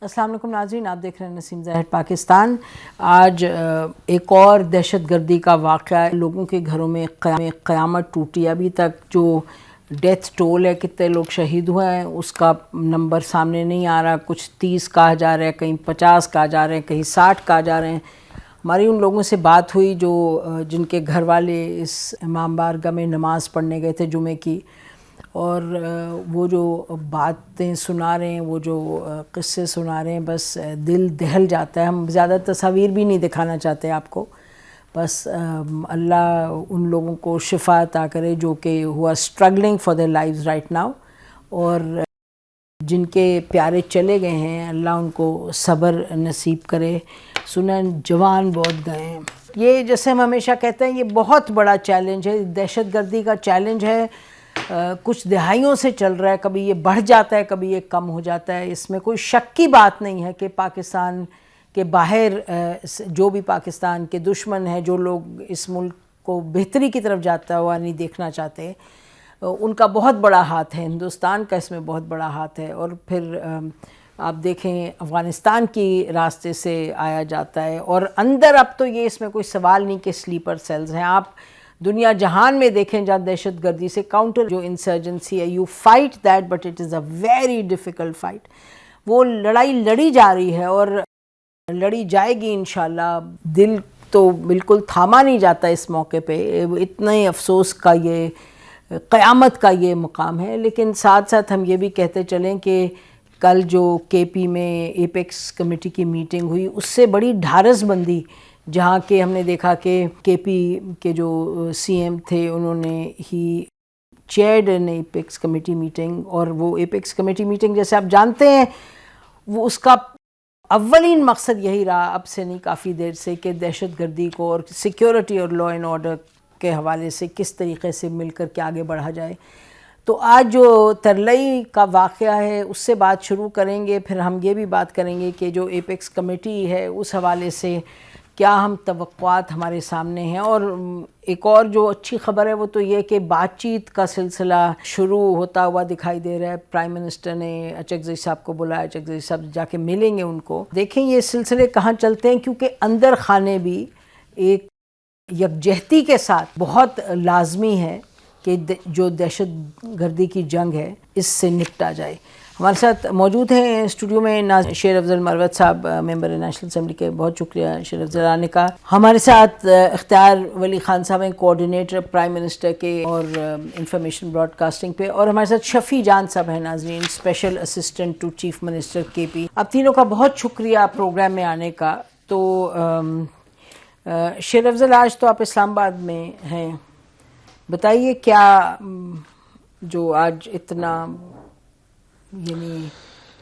السلام علیکم ناظرین، آپ دیکھ رہے ہیں نسیم زاہد پاکستان۔ آج ایک اور دہشت گردی کا واقعہ، لوگوں کے گھروں میں قیامت ٹوٹی۔ ابھی تک جو ڈیتھ ٹول ہے، کتنے لوگ شہید ہوئے ہیں، اس کا نمبر سامنے نہیں آ رہا۔ کچھ 30 کہا جا رہا ہے، کہیں 50 کہا جا رہے ہیں، کہیں 60 کہا جا رہے ہیں۔ ہماری ان لوگوں سے بات ہوئی جن کے گھر والے اس امام بارگاہ میں نماز پڑھنے گئے تھے جمعے کی، اور وہ جو باتیں سنا رہے ہیں، وہ جو قصے سنا رہے ہیں، بس دل دہل جاتا ہے۔ ہم زیادہ تصاویر بھی نہیں دکھانا چاہتے آپ کو، بس اللہ ان لوگوں کو شفا عطا کرے جو کہ ہوا struggling for their lives right now, اور جن کے پیارے چلے گئے ہیں اللہ ان کو صبر نصیب کرے۔ سنن جوان بہت گئے ہیں۔ یہ جیسے ہم ہمیشہ کہتے ہیں، یہ بہت بڑا چیلنج ہے، دہشت گردی کا چیلنج ہے، کچھ دہائیوں سے چل رہا ہے۔ کبھی یہ بڑھ جاتا ہے، کبھی یہ کم ہو جاتا ہے۔ اس میں کوئی شک کی بات نہیں ہے کہ پاکستان کے باہر جو بھی پاکستان کے دشمن ہیں، جو لوگ اس ملک کو بہتری کی طرف جاتا ہوا نہیں دیکھنا چاہتے، ان کا بہت بڑا ہاتھ ہے، ہندوستان کا اس میں بہت بڑا ہاتھ ہے۔ اور پھر آپ دیکھیں افغانستان کی راستے سے آیا جاتا ہے، اور اندر اب تو یہ اس میں کوئی سوال نہیں کہ سلیپر سیلز ہیں۔ آپ دنیا جہان میں دیکھیں جہاں دہشت گردی سے کاؤنٹر جو انسرجنسی ہے، you fight that but it is a very difficult fight. وہ لڑائی لڑی جا رہی ہے اور لڑی جائے گی انشاءاللہ۔ دل تو بالکل تھاما نہیں جاتا اس موقع پہ، اتنے افسوس کا، یہ قیامت کا یہ مقام ہے۔ لیکن ساتھ ساتھ ہم یہ بھی کہتے چلیں کہ کل جو کے پی میں ایپیکس کمیٹی کی میٹنگ ہوئی، اس سے بڑی ڈھارس بندی، جہاں کہ ہم نے دیکھا کہ کے پی کے جو سی ایم تھے، انہوں نے ہی چیئرڈ این ایپیکس کمیٹی میٹنگ، اور وہ ایپیکس کمیٹی میٹنگ جیسے آپ جانتے ہیں، وہ اس کا اولین مقصد یہی رہا اب سے نہیں، کافی دیر سے، کہ دہشت گردی کو اور سیکیورٹی اور لا اینڈ آرڈر کے حوالے سے کس طریقے سے مل کر کے آگے بڑھا جائے۔ تو آج جو ترلئی کا واقعہ ہے اس سے بات شروع کریں گے، پھر ہم یہ بھی بات کریں گے کہ جو ایپیکس کمیٹی ہے اس حوالے سے کیا ہم توقعات ہمارے سامنے ہیں۔ اور ایک اور جو اچھی خبر ہے وہ تو یہ کہ بات چیت کا سلسلہ شروع ہوتا ہوا دکھائی دے رہا ہے۔ پرائم منسٹر نے اچکزئی صاحب کو بلایا، اچکزئی صاحب جا کے ملیں گے ان کو۔ دیکھیں یہ سلسلے کہاں چلتے ہیں، کیونکہ اندر خانے بھی ایک یکجہتی کے ساتھ بہت لازمی ہے کہ جو دہشت گردی کی جنگ ہے اس سے نپٹا جائے۔ ہمارے ساتھ موجود ہیں اسٹوڈیو میں شیر افضل مروت صاحب، ممبر نیشنل اسمبلی کے، بہت شکریہ شیر افضل آنے کا۔ ہمارے ساتھ اختیار ولی خان صاحب ہیں، کوآرڈینیٹر پرائم منسٹر کے اور انفارمیشن براڈ کاسٹنگ پہ، اور ہمارے ساتھ شفیع جان صاحب ہیں ناظرین، special assistant to chief minister K P. آپ تینوں کا بہت شکریہ پروگرام میں آنے کا۔ تو شیر افضل، آج تو آپ اسلام آباد میں ہیں، بتائیے کیا جو آج اتنا یعنی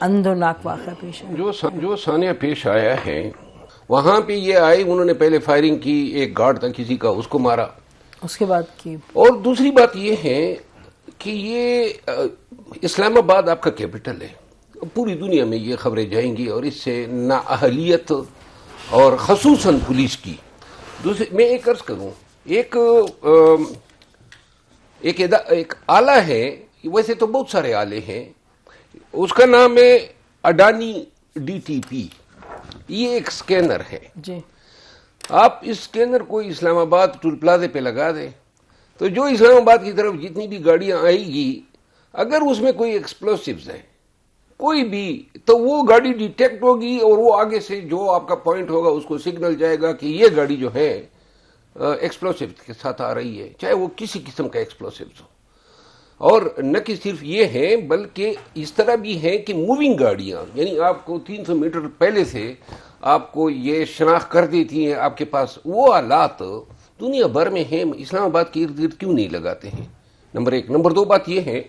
اندھوناک واقعہ پیش آیا؟ جو ثانیہ پیش آیا ہے، وہاں پہ یہ آئے، انہوں نے پہلے فائرنگ کی، ایک گارڈ تھا کسی کا، اس کو مارا، اس کے بعد کی، اور دوسری بات یہ ہے کہ یہ اسلام آباد آپ کا کیپٹل ہے، پوری دنیا میں یہ خبریں جائیں گی، اور اس سے نااہلیت اور خصوصاً پولیس کی۔ میں ایک عرض کروں، ایک آلہ ہے، ویسے تو بہت سارے آلے ہیں، اس کا نام ہے اڈانی ڈی ٹی پی۔ یہ ایک سکینر ہے جی۔ آپ اس سکینر کو اسلام آباد ٹول پلازے پہ لگا دیں تو جو اسلام آباد کی طرف جتنی بھی گاڑیاں آئے گی، اگر اس میں کوئی ایکسپلوسیوز ہے کوئی بھی، تو وہ گاڑی ڈیٹیکٹ ہوگی، اور وہ آگے سے جو آپ کا پوائنٹ ہوگا اس کو سگنل جائے گا کہ یہ گاڑی جو ہے ایکسپلوسیو کے ساتھ آ رہی ہے، چاہے وہ کسی قسم کا ایکسپلوسیوز ہو۔ اور نہ کہ صرف یہ ہے، بلکہ اس طرح بھی ہے کہ موونگ گاڑیاں، یعنی آپ کو 300 میٹر پہلے سے آپ کو یہ شناخت کر دیتی ہیں، آپ کے پاس وہ آلات دنیا بھر میں ہیں، اسلام آباد کے ارد گرد کیوں نہیں لگاتے ہیں؟ نمبر ایک۔ نمبر دو بات یہ ہے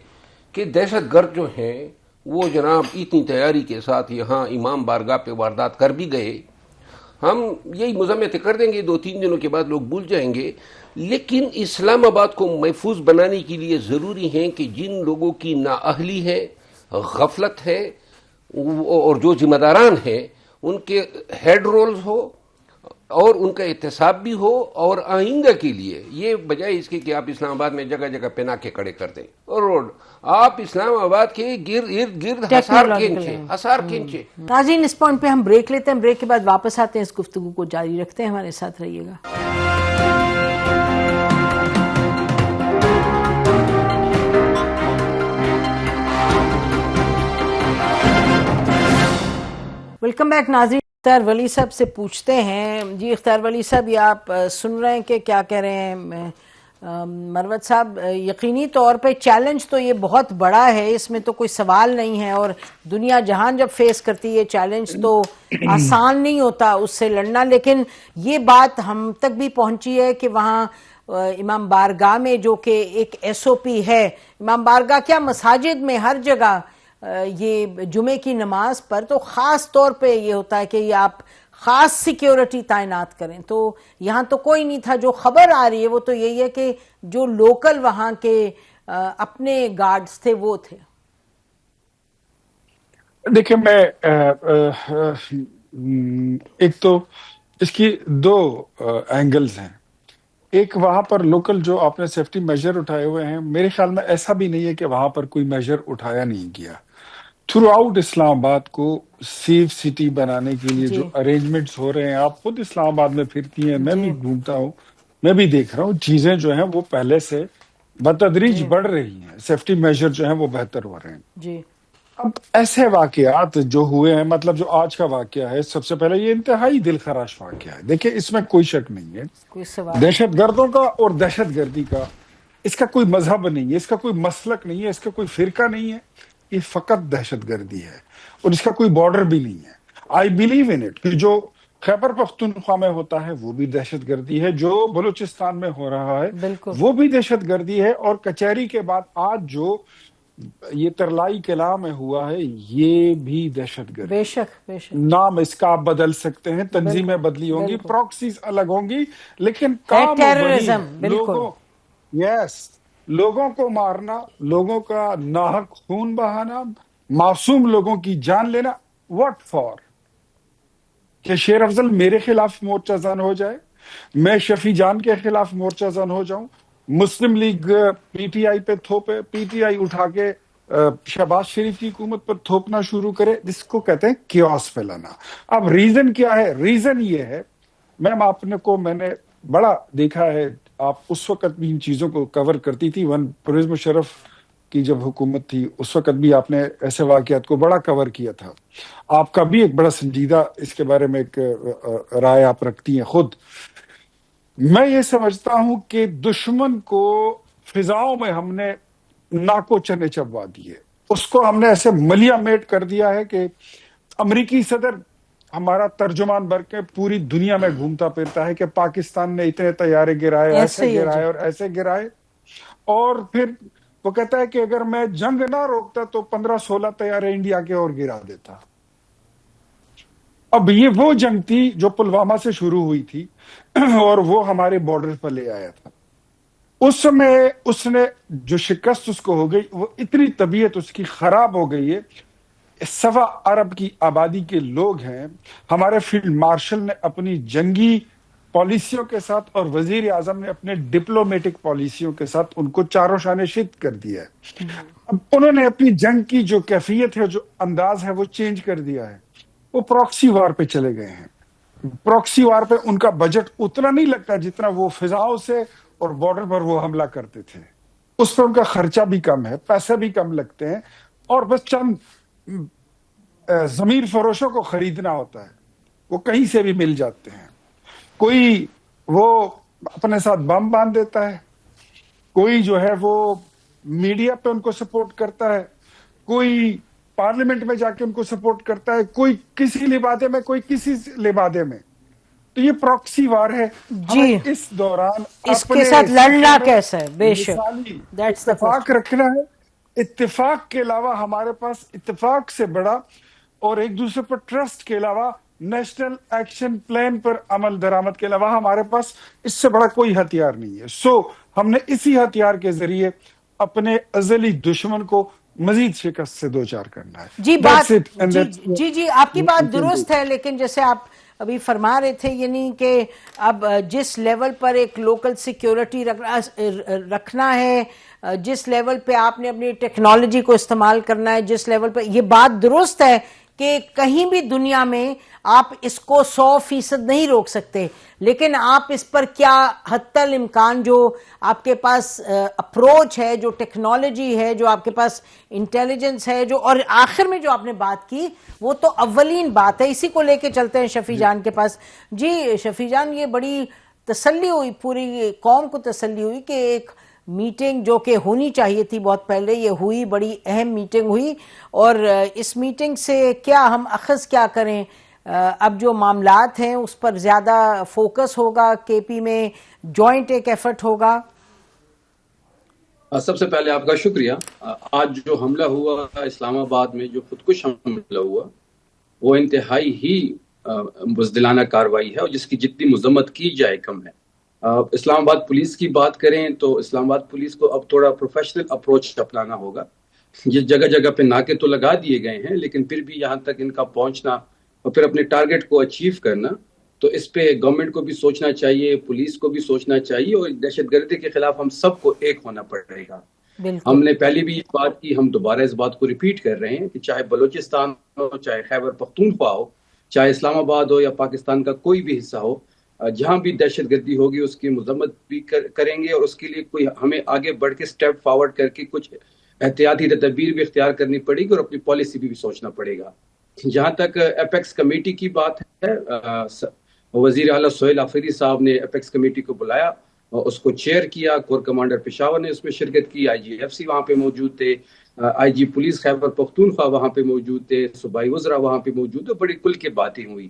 کہ دہشت گرد جو ہیں وہ جناب اتنی تیاری کے ساتھ یہاں امام بارگاہ پہ واردات کر بھی گئے، ہم یہی مذمت کر دیں گے، 2-3 دنوں کے بعد لوگ بھول جائیں گے، لیکن اسلام آباد کو محفوظ بنانے کے لیے ضروری ہے کہ جن لوگوں کی نااہلی ہے، غفلت ہے، اور جو ذمہ داران ہیں ان کے ہیڈ رولز ہو اور ان کا احتساب بھی ہو، اور آئندہ کے لیے یہ بجائے اس کے کہ آپ اسلام آباد میں جگہ جگہ پہنا کے کھڑے کر دیں، اور آپ اسلام آباد کے ارد گرد ہزار کھینچے. ناظرین اس پوائنٹ پہ ہم بریک لیتے ہیں، بریک کے بعد واپس آتے ہیں، اس گفتگو کو جاری رکھتے ہیں، ہمارے ساتھ رہیے گا. ویلکم بیک ناظرین. اختیار ولی صاحب سے پوچھتے ہیں. جی اختیار ولی صاحب، یہ آپ سن رہے ہیں کہ کیا کہہ رہے ہیں مروت صاحب. یقینی طور پہ چیلنج تو یہ بہت بڑا ہے، اس میں تو کوئی سوال نہیں ہے، اور دنیا جہان جب فیس کرتی ہے چیلنج تو آسان نہیں ہوتا اس سے لڑنا. لیکن یہ بات ہم تک بھی پہنچی ہے کہ وہاں امام بارگاہ میں، جو کہ ایک ایس او پی ہے، امام بارگاہ کیا مساجد میں ہر جگہ یہ جمعے کی نماز پر تو خاص طور پہ یہ ہوتا ہے کہ یہ آپ خاص سیکیورٹی تعینات کریں. تو یہاں تو کوئی نہیں تھا. جو خبر آ رہی ہے وہ تو یہی ہے کہ جو لوکل وہاں کے اپنے گارڈز تھے وہ تھے. دیکھیں میں ایک تو اس کی دو اینگلز ہیں. ایک وہاں پر لوکل جو آپ نے سیفٹی میجر اٹھائے ہوئے ہیں، میرے خیال میں ایسا بھی نہیں ہے کہ وہاں پر کوئی میجر اٹھایا نہیں گیا. تھرو آؤٹ اسلام آباد کو سیف سٹی بنانے کے لیے جو ارینجمنٹس ہو رہے ہیں، آپ خود اسلام آباد میں پھرتی ہیں، میں بھی گھومتا ہوں، میں بھی دیکھ رہا ہوں، چیزیں جو ہیں وہ پہلے سے بتدریج بڑھ رہی ہیں، سیفٹی میجر جو ہیں وہ بہتر ہو رہے ہیں. جی اب ایسے واقعات جو ہوئے ہیں، مطلب جو آج کا واقعہ ہے، سب سے پہلے یہ انتہائی دل خراش واقعہ ہے. دیکھیں اس میں کوئی شک نہیں ہے، کوئی سوال دہشت گردوں کا اور دہشت گردی کا اس کا کوئی مذہب نہیں ہے، اس کا کوئی مسلک نہیں ہے، اس کا کوئی فرقہ نہیں ہے. یہ فقط دہشت گردی ہے اور اس کا کوئی بارڈر بھی نہیں ہے. آئی بلیو ان اٹ کہ جو خیبر پختونخوا میں ہوتا ہے وہ بھی دہشت گردی ہے، جو بلوچستان میں ہو رہا ہے بالکل وہ بھی دہشت گردی ہے، اور کچہری کے بعد آج جو یہ ترلائی قلعہ میں ہوا ہے یہ بھی دہشت گردی. بے شک بے شک. نام اس کا آپ بدل سکتے ہیں، تنظیمیں بدلی ہوں گی، پراکسیز الگ ہوں گی، لیکن کام وہی. ٹیررزم بالکل. لوگوں کو مارنا، لوگوں کا ناحق خون بہانا، معصوم لوگوں کی جان لینا. What for? کہ شیر افضل میرے خلاف مورچہ زن ہو جائے، میں شفیع جان کے خلاف مورچہ زن ہو جاؤں، مسلم لیگ پی ٹی آئی پہ تھوپے، پی ٹی آئی اٹھا کے شہباز شریف کی حکومت پر تھوپنا شروع کرے، جس کو کہتے ہیں کیوس پھیلانا. اب ریزن کیا ہے؟ ریزن یہ ہے، میم آپ میں نے بڑا دیکھا ہے، آپ اس وقت بھی ان چیزوں کو کور کرتی تھی، پرویز مشرف کی جب حکومت تھی اس وقت بھی آپ نے ایسے واقعات کو بڑا کور کیا تھا. آپ کا بھی ایک بڑا سنجیدہ اس کے بارے میں ایک رائے آپ رکھتی ہیں خود. میں یہ سمجھتا ہوں کہ دشمن کو فضاؤں میں ہم نے ناکو چنے چبوا دیے، اس کو ہم نے ایسے ملیا میٹ کر دیا ہے کہ امریکی صدر ہمارا ترجمان بن کے پوری دنیا میں گھومتا پھرتا ہے کہ پاکستان نے اتنے طیارے گرائے، ایسے گرائے اور ایسے گرائے، اور پھر وہ کہتا ہے کہ اگر میں جنگ نہ روکتا تو 15-16 طیارے انڈیا کے اور گرا دیتا. اب یہ وہ جنگ تھی جو پلوامہ سے شروع ہوئی تھی اور وہ ہمارے بارڈر پر لے آیا تھا. اس میں اس نے جو شکست اس کو ہو گئی، وہ اتنی طبیعت اس کی خراب ہو گئی ہے. 1.25 ارب کی آبادی کے لوگ ہیں، ہمارے فیلڈ مارشل نے اپنی جنگی پالیسیوں کے ساتھ اور وزیر اعظم نے اپنے ڈپلومیٹک پالیسیوں کے ساتھ ان کو چاروں شانے شد کر دیا ہے. اب انہوں نے اپنی جنگ کی جو کیفیت ہے، جو انداز ہے، وہ چینج کر دیا ہے. وہ پراکسی وار پہ چلے گئے ہیں. پراکسی وار پہ ان کا بجٹ اتنا نہیں لگتا جتنا وہ فضاؤں سے اور بارڈر پر وہ حملہ کرتے تھے. اس پہ ان کا خرچہ بھی کم ہے، پیسے بھی کم لگتے ہیں، اور بس چند ضمیر فروشوں کو خریدنا ہوتا ہے، وہ کہیں سے بھی مل جاتے ہیں. کوئی وہ اپنے ساتھ بم باندھ دیتا ہے، کوئی جو ہے وہ میڈیا پہ ان کو سپورٹ کرتا ہے، کوئی پارلیمنٹ میں جا کے ان کو سپورٹ کرتا ہے، کوئی کسی لبادے میں، کوئی کسی لبادے میں. تو یہ پراکسی وار ہے. جی اس دوران اس کے ساتھ لڑنا کیسا ہے؟ بے شک اتفاق رکھنا ہے. اتفاق کے علاوہ ہمارے پاس اتفاق سے بڑا اور ایک دوسرے پر ٹرسٹ کے علاوہ، نیشنل ایکشن پلان پر عمل درآمد کے علاوہ ہمارے پاس اس سے بڑا کوئی ہتھیار نہیں ہے. سو ہم نے اسی ہتھیار کے ذریعے اپنے ازلی دشمن کو مزید شکست سے دوچار کرنا ہے. جی بات جی آپ کی بات درست ہے، لیکن جیسے آپ ابھی فرما رہے تھے، یعنی کہ اب جس لیول پر ایک لوکل سیکیورٹی رکھنا ہے، جس لیول پہ آپ نے اپنی ٹیکنالوجی کو استعمال کرنا ہے، جس لیول پہ، یہ بات درست ہے کہ کہیں بھی دنیا میں آپ اس کو 100% نہیں روک سکتے، لیکن آپ اس پر کیا حتی الامکان جو آپ کے پاس اپروچ ہے، جو ٹیکنالوجی ہے، جو آپ کے پاس انٹیلیجنس ہے، جو، اور آخر میں جو آپ نے بات کی وہ تو اولین بات ہے، اسی کو لے کے چلتے ہیں شفیع جان کے پاس. جی شفیع جان، یہ بڑی تسلی ہوئی، پوری قوم کو تسلی ہوئی کہ ایک میٹنگ جو کہ ہونی چاہیے تھی بہت پہلے، یہ ہوئی، بڑی اہم میٹنگ ہوئی، اور اس میٹنگ سے کیا ہم اخذ کیا کریں؟ اب جو معاملات ہیں اس پر زیادہ فوکس ہوگا، کے پی میں جوائنٹ ایک ایفرٹ ہوگا. سب سے پہلے آپ کا شکریہ. آج جو حملہ ہوا اسلام آباد میں، جو خودکش حملہ ہوا، وہ انتہائی ہی بزدلانہ کاروائی ہے، اور جس کی جتنی مذمت کی جائے کم ہے. اسلام آباد پولیس کی بات کریں تو اسلام آباد پولیس کو اب تھوڑا پروفیشنل اپروچ اپنانا ہوگا. یہ جگہ جگہ پہ ناکے تو لگا دیے گئے ہیں، لیکن پھر بھی یہاں تک ان کا پہنچنا اور پھر اپنے ٹارگٹ کو اچیو کرنا، تو اس پہ گورنمنٹ کو بھی سوچنا چاہیے، پولیس کو بھی سوچنا چاہیے، اور دہشت گردی کے خلاف ہم سب کو ایک ہونا پڑے گا. ہم نے پہلے بھی یہ بات کی، ہم دوبارہ اس بات کو ریپیٹ کر رہے ہیں کہ چاہے بلوچستان ہو، چاہے خیبر پختونخوا ہو، چاہے اسلام آباد ہو، یا پاکستان کا کوئی بھی حصہ ہو، جہاں بھی دہشت گردی ہوگی اس کی مذمت بھی کریں گے، اور اس کے لیے کوئی ہمیں آگے بڑھ کے سٹیپ فارورڈ کر کے کچھ احتیاطی تدابیر بھی اختیار کرنی پڑے گی، اور اپنی پالیسی بھی سوچنا پڑے گا. جہاں تک اپیکس کمیٹی کی بات ہے، وزیر اعلیٰ سہیل آفریدی صاحب نے اپیکس کمیٹی کو بلایا، اس کو چیئر کیا، کور کمانڈر پشاور نے اس میں شرکت کی، آئی جی ایف سی وہاں پہ موجود تھے، آئی جی پولیس خیبر پختونخوا وہاں پہ موجود تھے، صوبائی وزراء وہاں پہ موجود تھے. بڑی کل کے باتیں ہوئی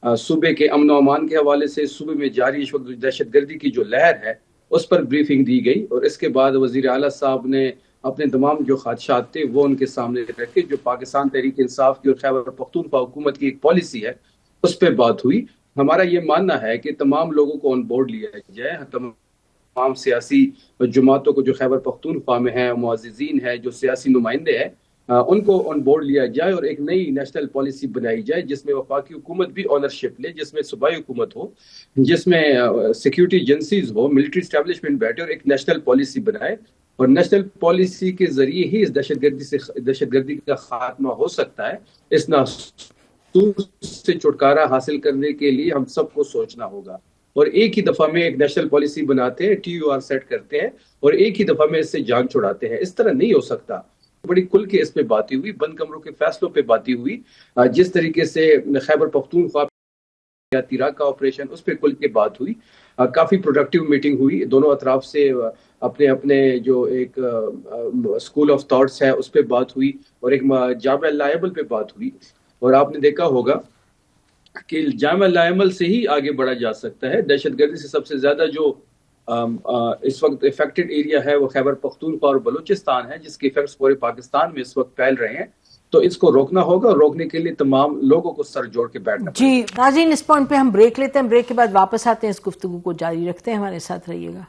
صوبے کے امن و امان کے حوالے سے، صوبے میں جاری اس وقت دہشت گردی کی جو لہر ہے اس پر بریفنگ دی گئی، اور اس کے بعد وزیر اعلیٰ صاحب نے اپنے تمام جو خدشات تھے وہ ان کے سامنے رکھے. جو پاکستان تحریک انصاف کی اور خیبر پختونخوا حکومت کی ایک پالیسی ہے اس پہ بات ہوئی. ہمارا یہ ماننا ہے کہ تمام لوگوں کو آن بورڈ لیا جائے، تمام سیاسی جماعتوں کو جو خیبر پختونخوا میں ہیں، معززین ہیں، جو سیاسی نمائندے ہیں، ان کو آن بورڈ لیا جائے، اور ایک نئی نیشنل پالیسی بنائی جائے جس میں وفاقی حکومت بھی اونرشپ لے، جس میں صوبائی حکومت ہو، جس میں سیکیورٹی ایجنسیز ہو، ملٹری اسٹیبلشمنٹ بیٹھے، اور ایک نیشنل پالیسی بنائے. اور نیشنل پالیسی کے ذریعے ہی اس دہشت گردی کا خاتمہ ہو سکتا ہے. اس ناسور سے چھٹکارا حاصل کرنے کے لیے ہم سب کو سوچنا ہوگا، اور ایک ہی دفعہ میں ایک نیشنل پالیسی بناتے ہیں، ٹی یو آر سیٹ کرتے ہیں، اور ایک ہی دفعہ میں اس سے جان چھڑاتے ہیں. اس طرح نہیں ہو سکتا. بڑی کھل کے اس پہ باتیں ہوئی، بند کمروں کے فیصلوں پہ باتیں ہوئی. جس طریقے سے خیبر پختونخوا یا تیراک کا آپریشن، اس پہ کھل کے بات ہوئی. کافی پروڈکٹیو میٹنگ ہوئی، دونوں اطراف سے اپنے اپنے جو ایک اسکول آف تھاٹس ہے اس پہ بات ہوئی، اور ایک جامع لائبل پہ بات ہوئی. اور آپ نے دیکھا ہوگا کہ جامع لائبل سے ہی آگے بڑھا جا سکتا ہے. دہشت گردی سے سب سے زیادہ جو اس وقت افیکٹڈ ایریا ہے وہ خیبر پختونخوا اور بلوچستان ہے، جس کے ایفیکٹس پورے پاکستان میں اس وقت پھیل رہے ہیں. تو اس کو روکنا ہوگا، اور روکنے کے لیے تمام لوگوں کو سر جوڑ کے بیٹھنا جی ناظرین، اس پوائنٹ پہ ہم بریک لیتے ہیں، بریک کے بعد واپس آتے ہیں، اس گفتگو کو جاری رکھتے ہیں. ہمارے ساتھ رہیے گا.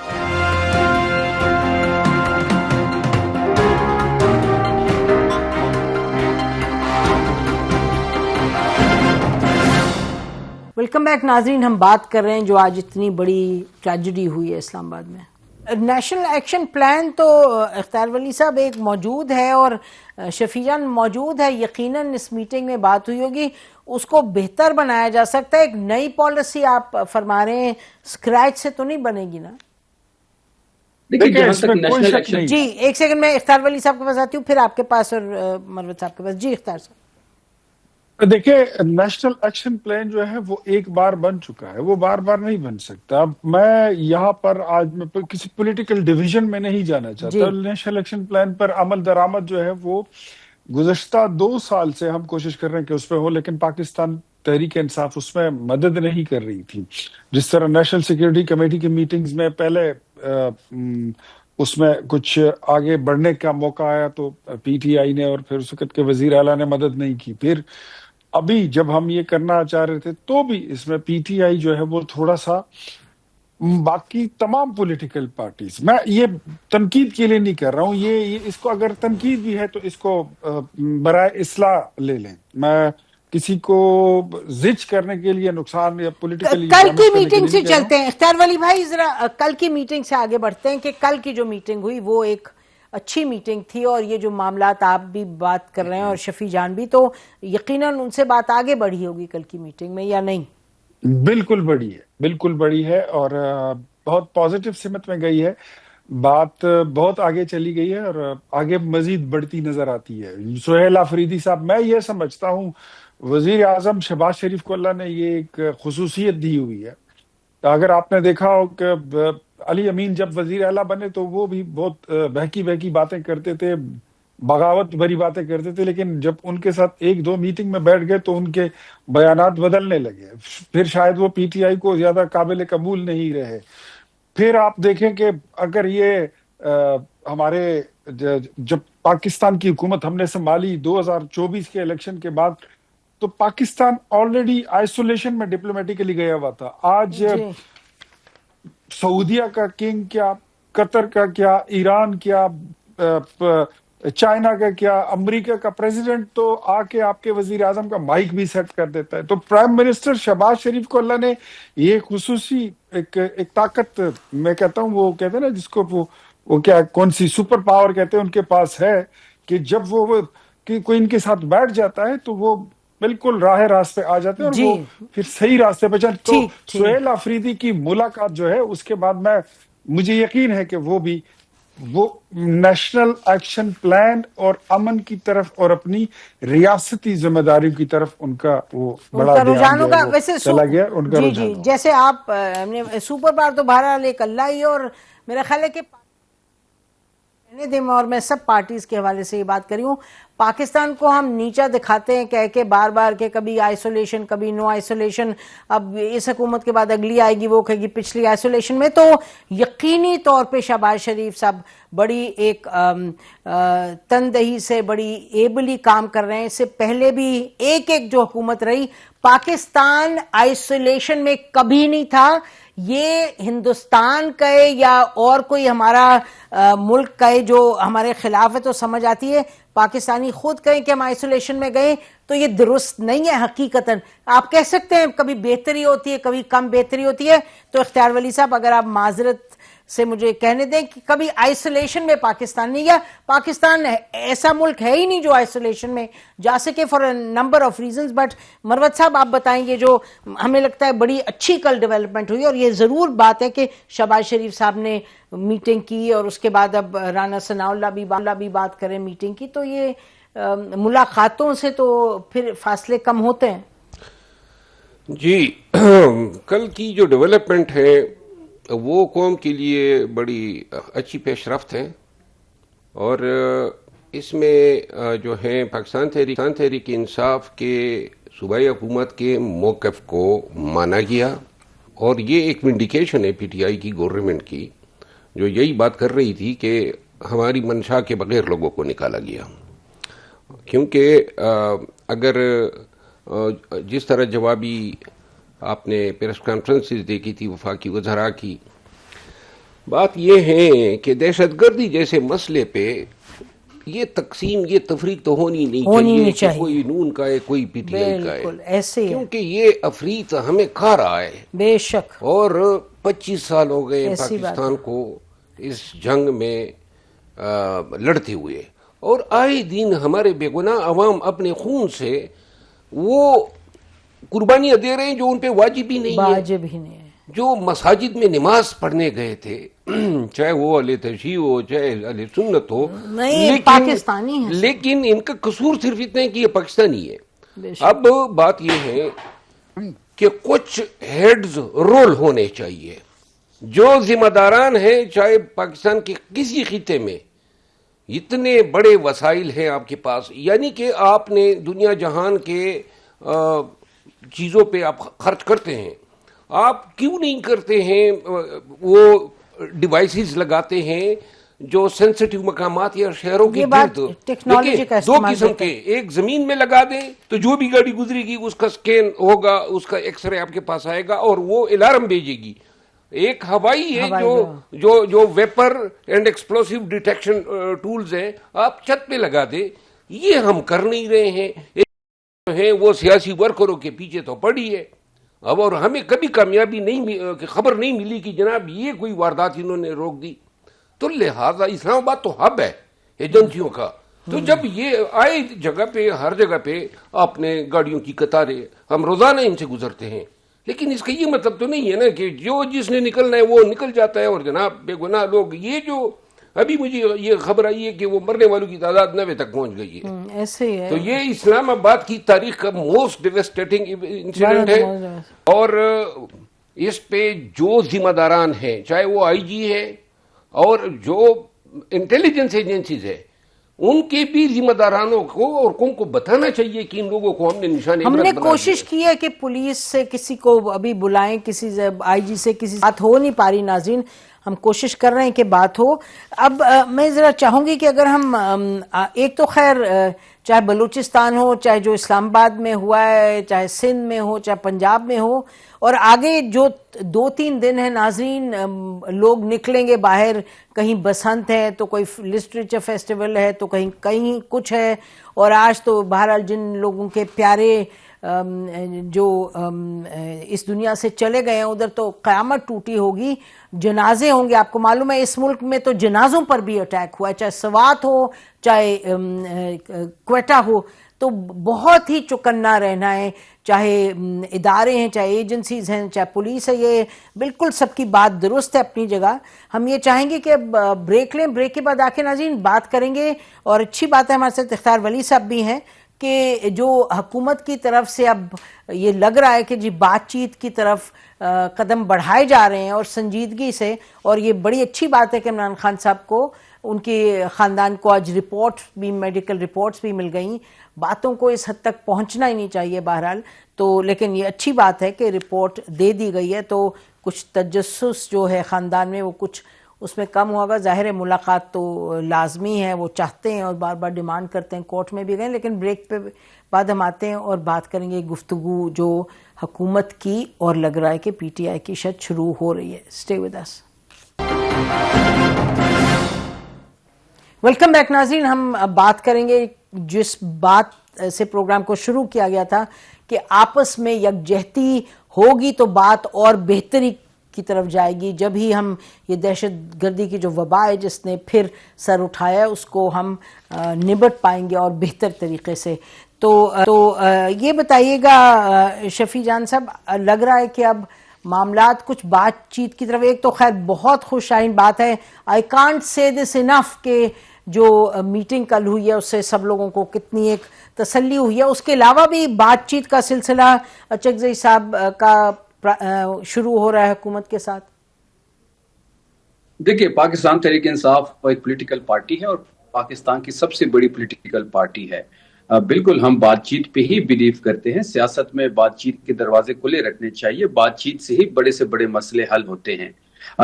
ویلکم بیک ناظرین. ہم بات کر رہے ہیں جو آج اتنی بڑی ٹریجڈی ہوئی ہے اسلام آباد میں. نیشنل ایکشن پلان تو اختیار ولی صاحب ایک موجود ہے، اور شفیع جان موجود ہے. یقیناً اس میٹنگ میں بات ہوئی ہوگی، اس کو بہتر بنایا جا سکتا ہے. ایک نئی پالیسی آپ فرما رہے ہیں، اسکریچ سے تو نہیں بنے گی نا؟ جی ایک سیکنڈ میں اختیار ولی صاحب کے پاس آتی ہوں، پھر آپ کے پاس اور مروت صاحب کے پاس. جی اختیار صاحب. دیکھیں، نیشنل ایکشن پلان جو ہے وہ ایک بار بن چکا ہے، وہ بار بار نہیں بن سکتا. میں یہاں پر آج میں کسی پولیٹیکل ڈویژن میں نہیں جانا چاہتا. نیشنل ایکشن پلان پر عمل درآمد جو ہے وہ گزشتہ 2 سال سے ہم کوشش کر رہے ہیں کہ اس پہ ہو، لیکن پاکستان تحریک انصاف اس میں مدد نہیں کر رہی تھی. جس طرح نیشنل سیکیورٹی کمیٹی کی میٹنگز میں پہلے اس میں کچھ آگے بڑھنے کا موقع آیا تو پی ٹی آئی نے اور پھر اس وقت کے وزیر اعلیٰ نے مدد نہیں کی. پھر ابھی جب ہم یہ کرنا چاہ رہے تھے تو بھی اس میں پی ٹی آئی جو ہے وہ تھوڑا سا، باقی تمام پولیٹیکل پارٹیز، میں یہ تنقید کے لیے نہیں کر رہا ہوں، یہ اس کو اگر تنقید بھی ہے تو اس کو برائے اصلاح لے لیں. میں کسی کو زج کرنے کے لیے نقصان یا پولیٹیکلی کل کی میٹنگ سے چلتے ہیں اختیار ولی بھائی، ذرا کل کی میٹنگ سے آگے بڑھتے ہیں کہ کل کی جو میٹنگ ہوئی وہ ایک اچھی میٹنگ تھی، اور یہ جو معاملات آپ بھی بات کر رہے ہیں اور شفیع جان بھی، تو یقیناً ان سے بات آگے بڑھی ہوگی کل کی میٹنگ میں یا نہیں؟ بالکل بڑی ہے، بالکل بڑی ہے، اور بہت پازیٹیو سمت میں گئی ہے بات، بہت آگے چلی گئی ہے اور آگے مزید بڑھتی نظر آتی ہے۔ سہیل آفریدی صاحب، میں یہ سمجھتا ہوں وزیر اعظم شہباز شریف کو اللہ نے یہ ایک خصوصیت دی ہوئی ہے۔ اگر آپ نے دیکھا ہو کہ علی امین جب وزیر اعلیٰ بنے تو وہ بھی بہت بہکی بہکی باتیں کرتے تھے، بغاوت بھری باتیں کرتے تھے، لیکن جب ان کے ساتھ ایک دو میٹنگ میں بیٹھ گئے تو ان کے بیانات بدلنے لگے، پھر شاید وہ پی ٹی آئی کو زیادہ قابل قبول نہیں رہے۔ پھر آپ دیکھیں کہ اگر یہ ہمارے جب پاکستان کی حکومت ہم نے سنبھالی 2024 کے الیکشن کے بعد، تو پاکستان آلریڈی آئسولیشن میں ڈپلومیٹیکلی گیا ہوا تھا۔ آج سعودیہ کا کنگ کیا، قطر کا کیا، ایران کیا، چائنا کا کیا، امریکہ کا پریزیڈنٹ تو آ کے آپ کے وزیر اعظم کا مائک بھی سیٹ کر دیتا ہے۔ تو پرائم منسٹر شہباز شریف کو اللہ نے یہ خصوصی ایک طاقت، میں کہتا ہوں وہ کہتے ہیں نا جس کو وہ کیا کون سی سپر پاور کہتے ہیں ان کے پاس ہے، کہ جب وہ کوئی ان کے ساتھ بیٹھ جاتا ہے تو وہ بالکل راہ راست پہ آ جاتے ہیں اور وہ پھر صحیح راستے پہ چل۔ تو سہیل آفریدی کی ملاقات جو ہے اس کے بعد مجھے یقین ہے کہ وہ نیشنل ایکشن پلان اور امن کی طرف اور اپنی ریاستی ذمہ داریوں کی طرف ان کا وہ بڑا رجحان ہوگا۔ ویسے چلا گیا ان کا جی جیسے آپ سپر پاور تو بہرحال ایک اللہ ہی، اور میرا خیال ہے کہ اور میں سب پارٹیز کے حوالے سے یہ بات کری ہوں، پاکستان کو ہم نیچا دکھاتے ہیں کہہ کے بار بار کہ کبھی آئسولیشن کبھی نو آئسولیشن، اب اس حکومت کے بعد اگلی آئے گی وہ کہے گی پچھلی آئسولیشن میں، تو یقینی طور پہ شہباز شریف صاحب بڑی ایک تندہی سے بڑی ایبلی کام کر رہے ہیں۔ اس سے پہلے بھی ایک جو حکومت رہی، پاکستان آئسولیشن میں کبھی نہیں تھا۔ یہ ہندوستان کا ہے یا اور کوئی ہمارا ملک کا ہے جو ہمارے خلاف ہے تو سمجھ آتی ہے، پاکستانی خود کہیں کہ ہم آئسولیشن میں گئے تو یہ درست نہیں ہے حقیقتاً۔ آپ کہہ سکتے ہیں کبھی بہتری ہوتی ہے کبھی کم بہتری ہوتی ہے، تو اختیار ولی صاحب اگر آپ معذرت سے مجھے کہنے دیں کہ کبھی آئسولیشن میں پاکستان نہیں گیا، پاکستان ایسا ملک ہے ہی نہیں جو آئسولیشن میں جا سکے for a number of reasons. But Marwat صاحب آپ بتائیں، یہ جو ہمیں لگتا ہے بڑی اچھی کل ڈیولپمنٹ ہوئی، اور یہ ضرور بات ہے کہ شہباز شریف صاحب نے میٹنگ کی اور اس کے بعد اب رانا ثناء اللہ بھی بات کریں میٹنگ کی، تو یہ ملاقاتوں سے تو پھر فاصلے کم ہوتے ہیں۔ جی کل کی جو ڈیولپمنٹ ہے وہ قوم کے لیے بڑی اچھی پیش رفت ہے، اور اس میں جو ہے پاکستان تحریک انصاف کے صوبائی حکومت کے موقف کو مانا گیا، اور یہ ایک ونڈیکیشن ہے پی ٹی آئی کی گورنمنٹ کی، جو یہی بات کر رہی تھی کہ ہماری منشا کے بغیر لوگوں کو نکالا گیا۔ کیونکہ اگر جس طرح جوابی آپ نے پریس کانفرنسز دیکھی تھی وفاقی وزراء کی، بات یہ ہے کہ دہشت گردی جیسے مسئلے پہ یہ تقسیم، یہ تفریق تو ہونی نہیں چاہیے کہ کوئی نون کا ہے کوئی پی ٹی آئی کا ہے، کیونکہ یہ افریط ہمیں کھا رہا ہے بے شک، اور 25 سال ہو گئے پاکستان کو اس جنگ میں لڑتے ہوئے، اور آئے دن ہمارے بے گناہ عوام اپنے خون سے وہ قربانیاں دے رہے ہیں جو ان پہ واجب ہی نہیں ہے۔ جو مساجد میں نماز پڑھنے گئے تھے، چاہے وہ اہل تشیع ہو چاہے اہل سنت ہو، لیکن ان کا قصور صرف اتنا ہے کہ یہ پاکستانی ہے۔ اب بات یہ ہے کہ کچھ ہیڈز رول ہونے چاہیے، جو ذمہ داران ہیں، چاہے پاکستان کے کسی خطے میں اتنے بڑے وسائل ہیں آپ کے پاس، یعنی کہ آپ نے دنیا جہان کے چیزوں پہ آپ خرچ کرتے ہیں، آپ کیوں نہیں کرتے ہیں وہ ڈیوائسز لگاتے ہیں جو سینسٹیو مقامات یا شہروں کے گرد، دو قسم کے، ایک زمین میں لگا دیں تو جو بھی گاڑی گزرے گی اس کا سکین ہوگا، اس کا ایکس رے آپ کے پاس آئے گا اور وہ الارم بھیجے گی۔ ایک ہوائی ہے جو ویپر اینڈ ایکسپلوسیو ڈیٹیکشن ٹولز ہیں، آپ چھت پہ لگا دیں، یہ ہم کر نہیں رہے ہیں۔ ہیں وہ سیاسی ورکروں کے پیچھے تو پڑی ہے اب، اور ہمیں کبھی کامیابی نہیں خبر نہیں ملی کہ جناب یہ کوئی واردات انہوں نے روک دی. تو لہذا اسلام آباد تو ہب ہے ایجنسیوں کا، تو جب یہ آئے جگہ پہ ہر جگہ پہ اپنے گاڑیوں کی قطاریں ہم روزانہ ان سے گزرتے ہیں، لیکن اس کا یہ مطلب تو نہیں ہے نا کہ جو جس نے نکلنا ہے وہ نکل جاتا ہے اور جناب بے گناہ لوگ. یہ جو ابھی مجھے یہ خبر آئی ہے کہ وہ مرنے والوں کی تعداد 90 تک پہنچ گئی ہے. ایسے ہی ہے. تو یہ اسلام آباد کی تاریخ کا موسٹ ڈیویسٹیٹنگ انسیڈنٹ ہے، اور اس پہ جو ذمہ داران ہیں چاہے وہ آئی جی ہے اور جو انٹیلیجنس ایجنسیز ہے ان کے بھی ذمہ دارانوں کو اور قوم کو بتانا چاہیے کہ ان لوگوں کو ہم نے نشان ہم عبرت نے بنا کوشش کی ہے کہ پولیس سے کسی کو ابھی بلائیں، کسی آئی جی سے کسی بات ہو نہیں پا رہی. ناظرین ہم کوشش کر رہے ہیں کہ بات ہو. اب میں ذرا چاہوں گی کہ اگر ہم ایک تو خیر چاہے بلوچستان ہو، چاہے جو اسلام آباد میں ہوا ہے، چاہے سندھ میں ہو، چاہے پنجاب میں ہو، اور آگے جو 2-3 دن ہیں ناظرین لوگ نکلیں گے باہر، کہیں بسنت ہے تو کوئی لٹریچر فیسٹیول ہے تو کہیں کچھ ہے، اور آج تو بہرحال جن لوگوں کے پیارے جو اس دنیا سے چلے گئے ہیں ادھر تو قیامت ٹوٹی ہوگی، جنازے ہوں گے. آپ کو معلوم ہے اس ملک میں تو جنازوں پر بھی اٹیک ہوا ہے، چاہے سوات ہو چاہے کوئٹہ ہو، تو بہت ہی چوکنا رہنا ہے. چاہے ادارے ہیں، چاہے ایجنسیز ہیں، چاہے پولیس ہے، یہ بالکل سب کی بات درست ہے اپنی جگہ. ہم یہ چاہیں گے کہ اب بریک لیں، بریک کے بعد آ کے ناظرین بات کریں گے. اور اچھی بات ہے ہمارے ساتھ اختیار ولی صاحب بھی ہیں کہ جو حکومت کی طرف سے اب یہ لگ رہا ہے کہ جی بات چیت کی طرف قدم بڑھائے جا رہے ہیں اور سنجیدگی سے، اور یہ بڑی اچھی بات ہے کہ عمران خان صاحب کو ان کے خاندان کو آج میڈیکل رپورٹس بھی مل گئیں. باتوں کو اس حد تک پہنچنا ہی نہیں چاہیے بہرحال، تو لیکن یہ اچھی بات ہے کہ رپورٹ دے دی گئی ہے، تو کچھ تجسس جو ہے خاندان میں وہ کچھ اس میں کم ہوگا. ظاہر ہے ملاقات تو لازمی ہے، وہ چاہتے ہیں اور بار بار ڈیمانڈ کرتے ہیں، کورٹ میں بھی گئے. لیکن بریک پہ بعد ہم آتے ہیں اور بات کریں گے گفتگو جو حکومت کی اور لگ رہا ہے کہ پی ٹی آئی کی شاید شروع ہو رہی ہے. Stay with us. Welcome back ناظرین. ہم بات کریں گے جس بات سے پروگرام کو شروع کیا گیا تھا کہ آپس میں یکجہتی ہوگی تو بات اور بہتری کی طرف جائے گی. جب ہی ہم یہ دہشت گردی کی جو وبا ہے جس نے پھر سر اٹھایا اس کو ہم نبٹ پائیں گے اور بہتر طریقے سے. تو یہ بتائیے گا شفیع جان صاحب، لگ رہا ہے کہ اب معاملات کچھ بات چیت کی طرف، ایک تو خیر بہت خوش آئین بات ہے، آئی کانٹ سے دس انف کہ جو میٹنگ کل ہوئی ہے اس سے سب لوگوں کو کتنی ایک تسلی ہوئی ہے. اس کے علاوہ بھی بات چیت کا سلسلہ اچکزئی صاحب کا شروع ہو رہا ہے حکومت کے ساتھ. دیکھیے پاکستان تحریک انصاف ایک پولیٹیکل پارٹی ہے اور پاکستان کی سب سے بڑی پولیٹیکل پارٹی ہے. بالکل ہم بات چیت پہ ہی بلیو کرتے ہیں. سیاست میں بات چیت کے دروازے کھلے رکھنے چاہیے. بات چیت سے ہی بڑے سے بڑے مسئلے حل ہوتے ہیں.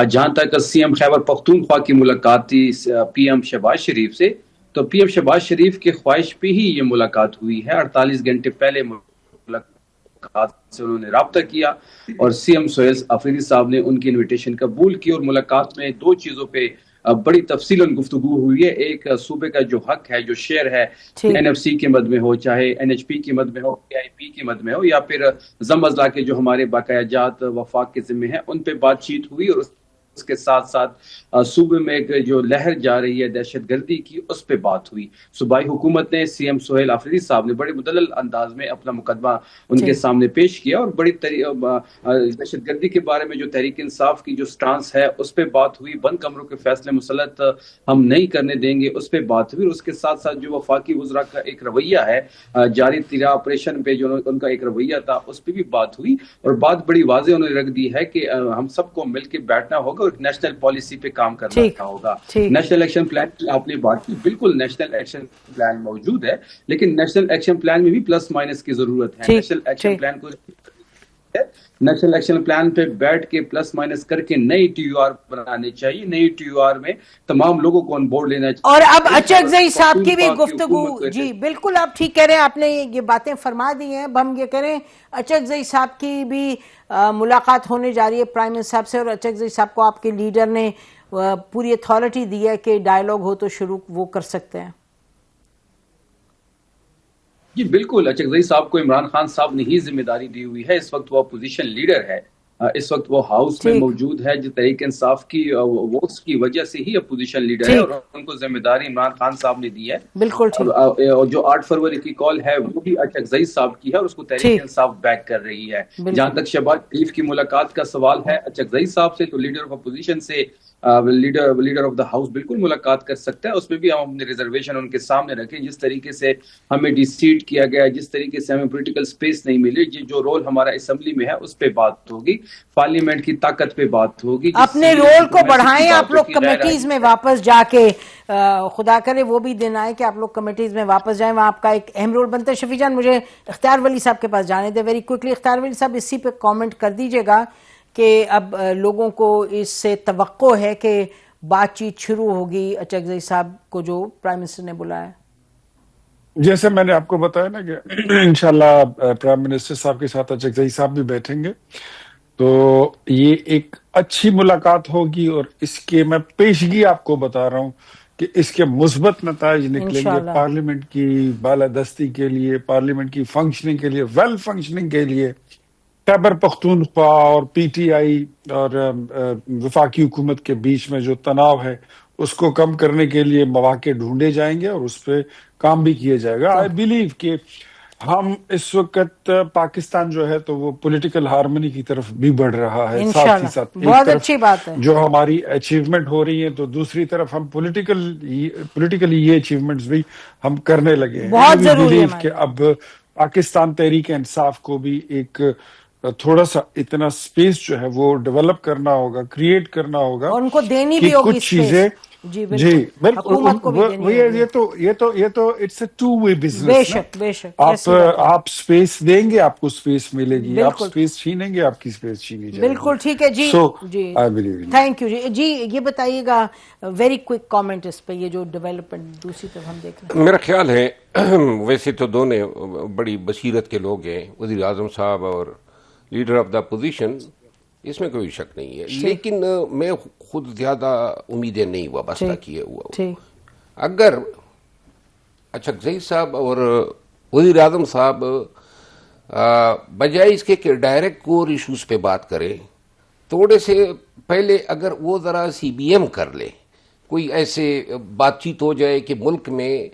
جہاں تک سی ایم خیبر پختونخوا کی ملاقات تھی پی ایم شہباز شریف سے، تو پی ایم شہباز شریف کی خواہش پہ ہی یہ ملاقات ہوئی ہے. 48 گھنٹے پہلے ملاقات سے انہوں نے رابطہ کیا اور سی ایم سہیل آفریدی صاحب نے ان کی انویٹیشن قبول کی، اور ملاقات میں 2 چیزوں پہ بڑی تفصیلاً گفتگو ہوئی ہے. ایک صوبے کا جو حق ہے، جو شیئر ہے، این ایف سی کی مد میں ہو، چاہے این ایچ پی کی مد میں ہو، پی آئی پی کی مد میں ہو، یا پھر ضم اضلاع کے جو ہمارے بقایا جات وفاق کے ذمہ ہیں، ان پہ بات چیت ہوئی. اور اس کے ساتھ ساتھ صوبے میں ایک جو لہر جا رہی ہے دہشت گردی کی، اس پہ بات ہوئی. صوبائی حکومت نے سی ایم سہیل آفریدی صاحب نے بڑے مدلل انداز میں اپنا مقدمہ ان کے سامنے پیش کیا، اور بڑی دہشت گردی کے بارے میں جو تحریک انصاف کی جو سٹانس ہے اس پہ بات ہوئی. بند کمروں کے فیصلے مسلط ہم نہیں کرنے دیں گے، اس پہ بات ہوئی. اور اس کے ساتھ ساتھ جو وفاقی وزراء کا ایک رویہ ہے جاری تیرا آپریشن پہ جو ان کا ایک رویہ تھا، اس پہ بھی بات ہوئی. اور بات بڑی واضح انہوں نے رکھ دی ہے کہ ہم سب کو مل کے بیٹھنا ہوگا اور نیشنل پالیسی پہ کام کرنا ہوگا. نیشنل ایکشن پلان کی آپ نے بات کی، بالکل نیشنل ایکشن پلان موجود ہے، لیکن نیشنل ایکشن پلان میں بھی پلس مائنس کی ضرورت ہے. نیشنل ایکشن پلان کو نیشنل ایکشن پلان پہ بیٹھ کے پلس مائنس کر کے نئی ٹی یو آر بنانی چاہیے. نئی ٹی یو آر میں تمام لوگوں کو آن بورڈ لینا چاہیے. اور اب اچکزئی صاحب کی بھی گفتگو، جی بالکل آپ ٹھیک کہہ رہے ہیں، آپ نے یہ باتیں فرما دی ہیں. اب ہم یہ کریں اچکزئی صاحب کی بھی ملاقات ہونے جا رہی ہے پرائم منسٹر صاحب سے، اور اچکزئی صاحب کو آپ کے لیڈر نے پوری اتھارٹی دی ہے کہ ڈائیلاگ ہو تو شروع وہ کر سکتے ہیں. جی بالکل، اچکزئی صاحب کو عمران خان صاحب نے ہی ذمہ داری دی ہوئی ہے. اس وقت وہ اپوزیشن لیڈر ہے، اس وقت وہ ہاؤس میں موجود ہے، جو تحریک انصاف کی ووٹس کی وجہ سے ہی اپوزیشن لیڈر ہے، اور ان کو ذمہ داری عمران خان صاحب نے دی ہے. بالکل ٹھیک. اور جو 8 فروری کی کال ہے وہ بھی اچکزئی صاحب کی ہے، اور اس کو تحریک انصاف بیک کر رہی ہے. جہاں تک شہباز شریف کی ملاقات کا سوال ہے اچکزئی صاحب سے، تو لیڈر آف اپوزیشن سے لیڈر آف دا ہاؤس بالکل ملاقات کر سکتا ہے. اس میں بھی ہم اپنے ریزرویشن ان کے سامنے رکھیں. جس طریقے سے ہمیں ڈی سیٹ کیا گیا، جس طریقے سے ہمیں پولیٹیکل سپیس نہیں ملی، جو رول ہمارا اسمبلی میں ہے اس پہ بات ہوگی، پارلیمنٹ کی طاقت پہ بات ہوگی. اپنے رول کو بڑھائیں. آپ لوگ کمیٹیز میں واپس جا کے، خدا کرے وہ بھی دن آئے کہ آپ لوگ کمیٹیز میں واپس جائیں، وہاں آپ کا ایک اہم رول بنتا ہے. شفیع جان، مجھے اختیار ولی صاحب کے پاس جانے دے ویری کوئکلی. اختیار ولی صاحب، اسی پہ کامنٹ کر دیجئے گا کہ اب لوگوں کو اس سے توقع ہے کہ بات چیت شروع ہوگی اچکزئی صاحب کو جو پرائم منسٹر نے بلایا. جیسے میں نے آپ کو بتایا نا کہ انشاءاللہ پرائم منسٹر صاحب کے ساتھ اچکزئی صاحب بھی بیٹھیں گے، تو یہ ایک اچھی ملاقات ہوگی. اور اس کے میں پیشگی آپ کو بتا رہا ہوں کہ اس کے مثبت نتائج نکلیں گے پارلیمنٹ کی بالادستی کے لیے، پارلیمنٹ کی فنکشننگ کے لیے، ویل فنکشننگ کے لیے. خیبر پختونخوا اور پی ٹی آئی اور وفاقی حکومت کے بیچ میں جو تناؤ ہے اس کو کم کرنے کے لیے مواقع ڈھونڈے جائیں گے، اور اس پہ کام بھی کیا جائے گا. آئی بیلیو کہ ہم اس وقت پاکستان جو ہے تو وہ پولیٹیکل ہارمنی کی طرف بھی بڑھ رہا ہے. ساتھ ہی ساتھ بہت اچھی بات ہے جو ہماری اچیومنٹ ہو رہی ہے، تو دوسری طرف ہم پولیٹیکلی یہ اچیومنٹس بھی ہم کرنے لگے ہیں. بہت ضروری ہے کہ اب پاکستان تحریک انصاف کو بھی ایک تھوڑا سا اتنا سپیس جو ہے وہ ڈیولپ کرنا ہوگا، کریٹ کرنا ہوگا، اور ان کو دینی بھی ہوگی کچھ چیزیں. جی بالکل، حکومت کو بھی دینی ہوگی. یہ تو it's a two way business. بے شک بے شک. آپ سپیس دیں گے، آپ کو سپیس ملے گی. آپ سپیس چھینیں گے، آپ کی سپیس چھینی جائے گی. بالکل ٹھیک ہے جی. جی تھینک یو. جی یہ بتائیے گا ویری کوئک کامنٹ اس پہ، یہ جو ڈیولپمنٹ دوسری طرف ہم دیکھ رہے ہیں. میرا خیال ہے ویسے تو دونوں بڑی بصیرت کے لوگ ہیں، وزیر اعظم صاحب اور لیڈر آف دا اپوزیشن، اس میں کوئی شک نہیں ہے. لیکن میں خود زیادہ امیدیں نہیں وابستہ کیے ہوا. اگر اچکزئی صاحب اور وزیر اعظم صاحب بجائے اس کے کہ ڈائریکٹ کور ایشوز پہ بات کریں، تھوڑے سے پہلے اگر وہ ذرا سی بی ایم کر لے، کوئی ایسے بات چیت ہو جائے کہ ملک میں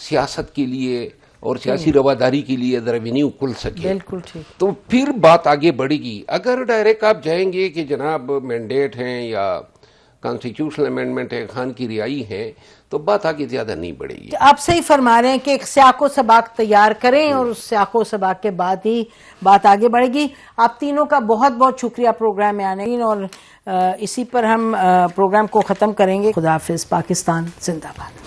سیاست کے لیے اور سیاسی رواداری کے لیے ریونیو کھل سکے، تو پھر بات آگے بڑھے گی. اگر ڈائریکٹ آپ جائیں گے کہ جناب مینڈیٹ ہیں یا کانسٹیٹیوشنل امینڈمنٹ ہے، خان کی رہائی ہے، تو بات آگے زیادہ نہیں بڑھے گی. آپ صحیح فرما رہے ہیں کہ ایک سیاق و سباق تیار کریں، اور اس سیاق و سباق کے بعد ہی بات آگے بڑھے گی. آپ تینوں کا بہت بہت شکریہ پروگرام میں آنے، اور اسی پر ہم پروگرام کو ختم کریں گے. خدا حافظ. پاکستان زندہ باد.